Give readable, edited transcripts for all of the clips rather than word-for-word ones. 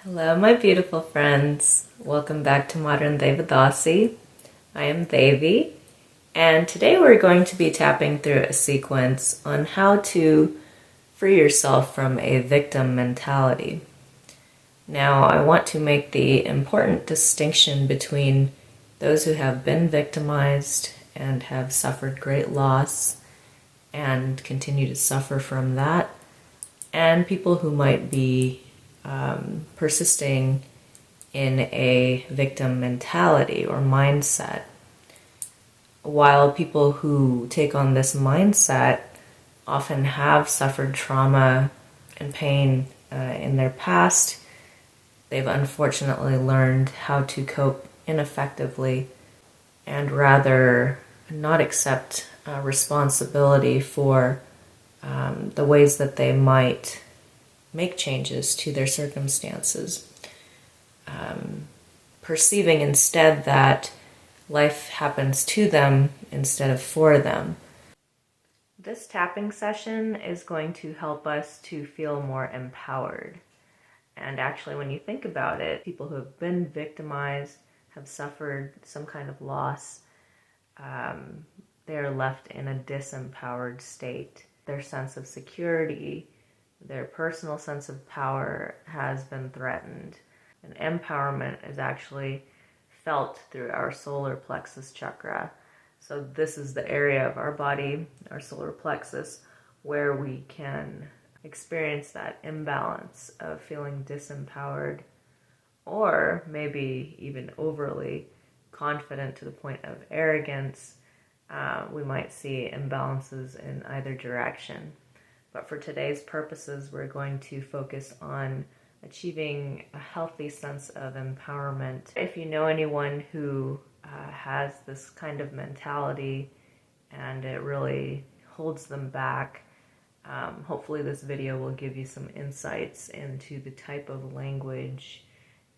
Hello, my beautiful friends. Welcome back to Modern Devadasi. I am Devi, and today we're going to be tapping through a sequence on how to free yourself from a victim mentality. Now, I want to make the important distinction between those who have been victimized and have suffered great loss and continue to suffer from that, and people who might be persisting in a victim mentality or mindset. While people who take on this mindset often have suffered trauma and pain in their past, they've unfortunately learned how to cope ineffectively and rather not accept responsibility for the ways that they might make changes to their circumstances. Perceiving instead that life happens to them instead of for them. This tapping session is going to help us to feel more empowered. And actually, when you think about it, people who have been victimized, have suffered some kind of loss, they are left in a disempowered state. Their sense of security, their personal sense of power has been threatened. And empowerment is actually felt through our solar plexus chakra. So this is the area of our body, our solar plexus, where we can experience that imbalance of feeling disempowered or maybe even overly confident to the point of arrogance. We might see imbalances in either direction. But for today's purposes, we're going to focus on achieving a healthy sense of empowerment. If you know anyone who has this kind of mentality and it really holds them back, hopefully this video will give you some insights into the type of language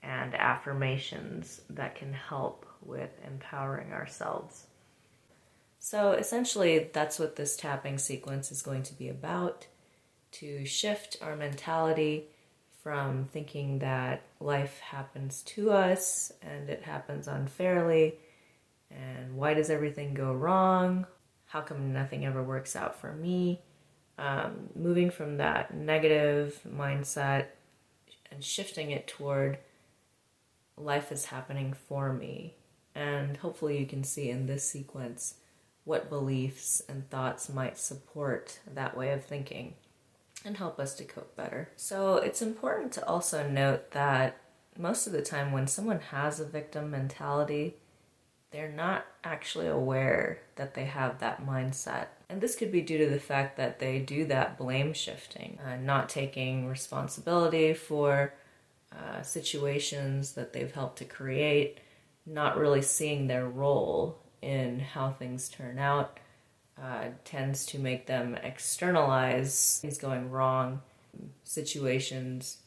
and affirmations that can help with empowering ourselves. So essentially, that's what this tapping sequence is going to be about, to shift our mentality from thinking that life happens to us and it happens unfairly, and why does everything go wrong? How come nothing ever works out for me? Moving from that negative mindset and shifting it toward life is happening for me. And hopefully you can see in this sequence what beliefs and thoughts might support that way of thinking and help us to cope better. So it's important to also note that most of the time when someone has a victim mentality, they're not actually aware that they have that mindset. And this could be due to the fact that they do that blame shifting, not taking responsibility for situations that they've helped to create, not really seeing their role in how things turn out, tends to make them externalize things going wrong. Situations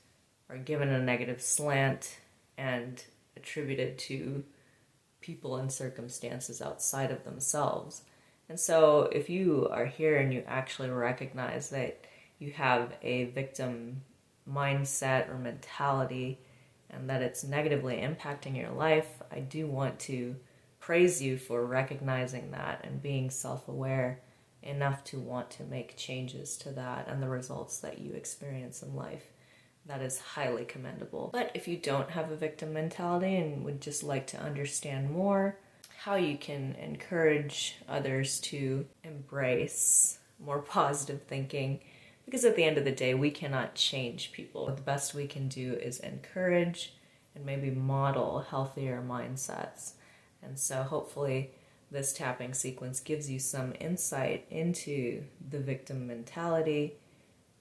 are given a negative slant and attributed to people and circumstances outside of themselves. And so if you are here and you actually recognize that you have a victim mindset or mentality and that it's negatively impacting your life, I do want to praise you for recognizing that and being self-aware enough to want to make changes to that and the results that you experience in life. That is highly commendable. But if you don't have a victim mentality and would just like to understand more how you can encourage others to embrace more positive thinking, because at the end of the day, we cannot change people. The best we can do is encourage and maybe model healthier mindsets. And so hopefully this tapping sequence gives you some insight into the victim mentality.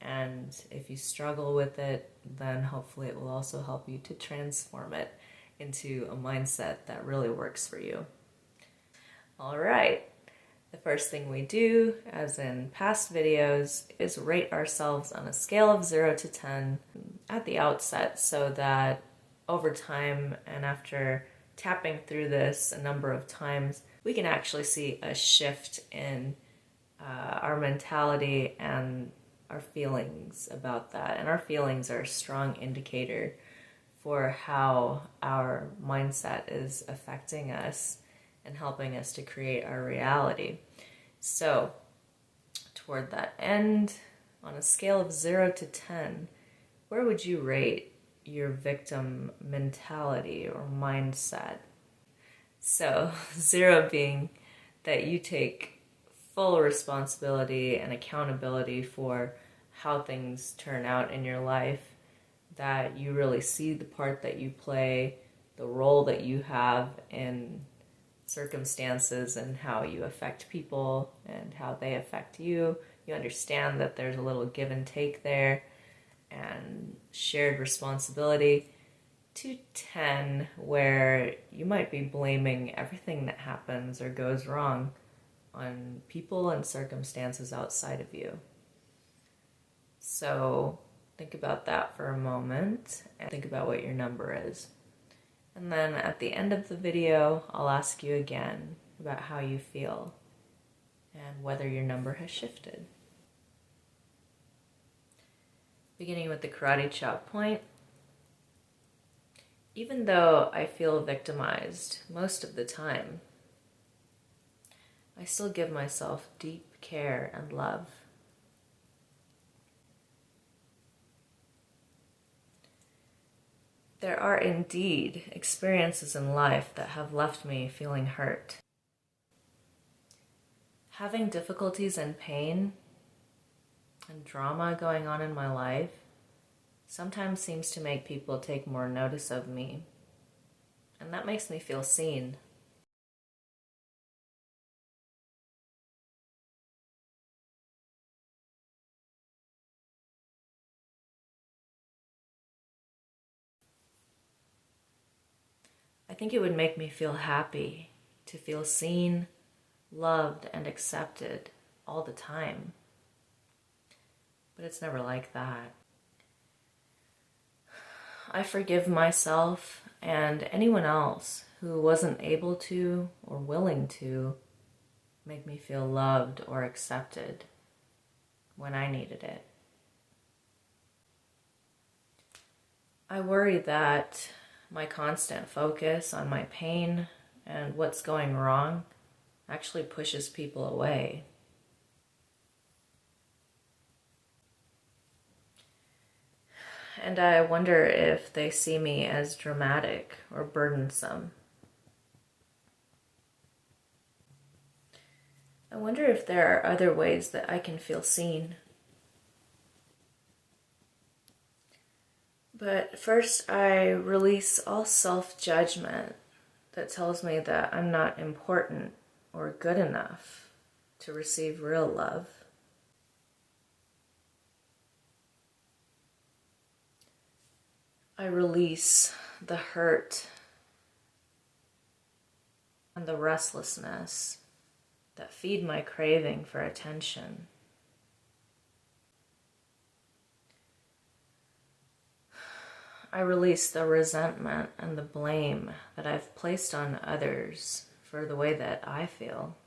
And if you struggle with it, then hopefully it will also help you to transform it into a mindset that really works for you. All right. The first thing we do, as in past videos, is rate ourselves on a scale of 0 to 10 at the outset so that over time and after tapping through this a number of times, we can actually see a shift in our mentality and our feelings about that. And our feelings are a strong indicator for how our mindset is affecting us and helping us to create our reality. So, toward that end, on a scale of 0 to 10, where would you rate your victim mentality or mindset? So, 0 being that you take full responsibility and accountability for how things turn out in your life, that you really see the part that you play, the role that you have in circumstances and how you affect people and how they affect you. You understand that there's a little give and take there and shared responsibility. To 10, where you might be blaming everything that happens or goes wrong on people and circumstances outside of you. So think about that for a moment and think about what your number is. And then at the end of the video, I'll ask you again about how you feel and whether your number has shifted. Beginning with the karate chop point. Even though I feel victimized most of the time, I still give myself deep care and love. There are indeed experiences in life that have left me feeling hurt. Having difficulties and pain and drama going on in my life sometimes seems to make people take more notice of me, and that makes me feel seen. I think it would make me feel happy to feel seen, loved, and accepted all the time. But it's never like that. I forgive myself and anyone else who wasn't able to or willing to make me feel loved or accepted when I needed it. I worry that my constant focus on my pain and what's going wrong actually pushes people away. And I wonder if they see me as dramatic or burdensome. I wonder if there are other ways that I can feel seen. But first, I release all self-judgment that tells me that I'm not important or good enough to receive real love. I release the hurt and the restlessness that feed my craving for attention. I release the resentment and the blame that I've placed on others for the way that I feel.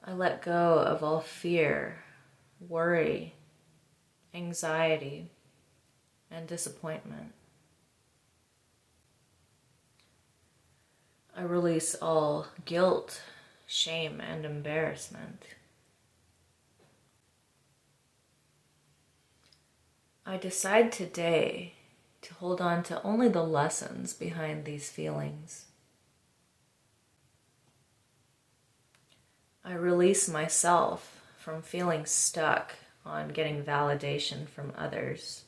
I let go of all fear, worry, anxiety, and disappointment. I release all guilt, shame, and embarrassment. I decide today to hold on to only the lessons behind these feelings. I release myself from feeling stuck on getting validation from others.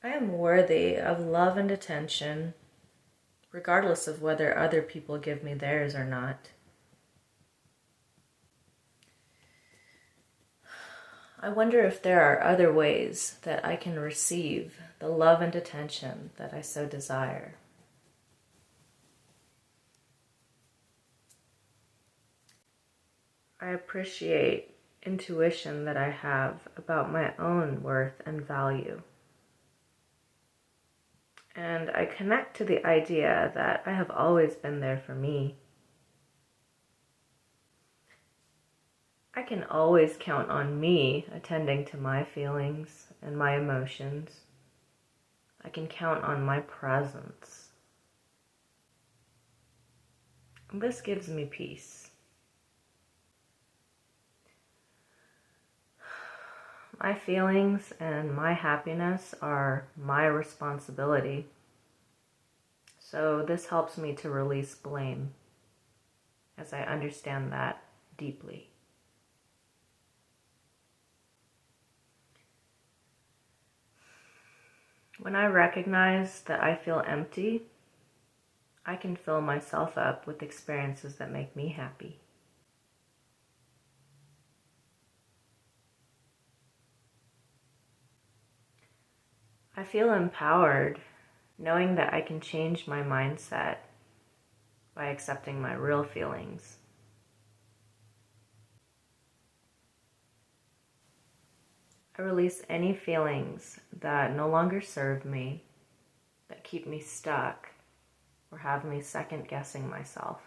I am worthy of love and attention, regardless of whether other people give me theirs or not. I wonder if there are other ways that I can receive the love and attention that I so desire. I appreciate intuition that I have about my own worth and value. And I connect to the idea that I have always been there for me. I can always count on me attending to my feelings and my emotions. I can count on my presence. This gives me peace. My feelings and my happiness are my responsibility. So this helps me to release blame, as I understand that deeply. When I recognize that I feel empty, I can fill myself up with experiences that make me happy. I feel empowered knowing that I can change my mindset by accepting my real feelings. I release any feelings that no longer serve me, that keep me stuck, or have me second guessing myself.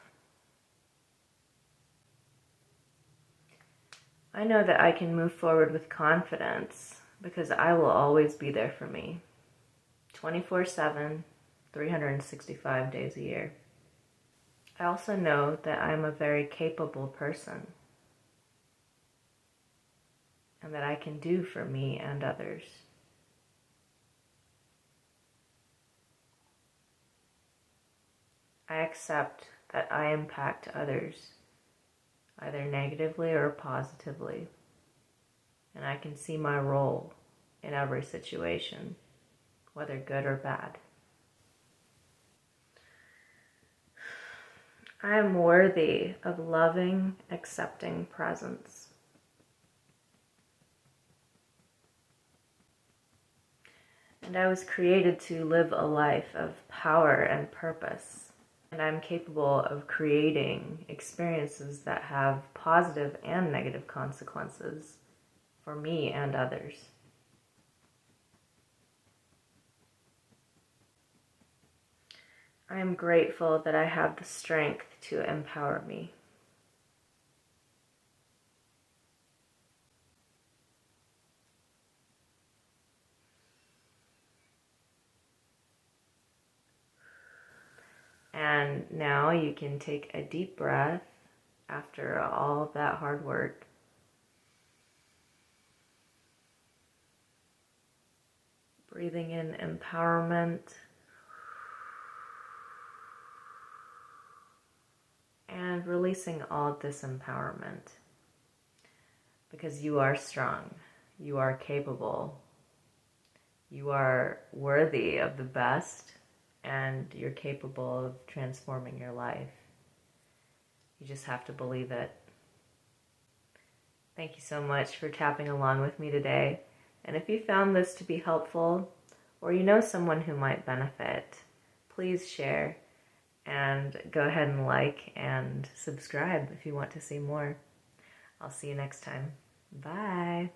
I know that I can move forward with confidence because I will always be there for me, 24/7, 365 days a year. I also know that I'm a very capable person and that I can do for me and others. I accept that I impact others, either negatively or positively, and I can see my role in every situation, whether good or bad. I am worthy of loving, accepting presence. And I was created to live a life of power and purpose. And I'm capable of creating experiences that have positive and negative consequences for me and others. I am grateful that I have the strength to empower me. And now you can take a deep breath after all of that hard work. Breathing in empowerment. And releasing all disempowerment. Because you are strong. You are capable. You are worthy of the best. And you're capable of transforming your life. You just have to believe it. Thank you so much for tapping along with me today. And if you found this to be helpful, or you know someone who might benefit, please share and go ahead and like and subscribe if you want to see more. I'll see you next time. Bye.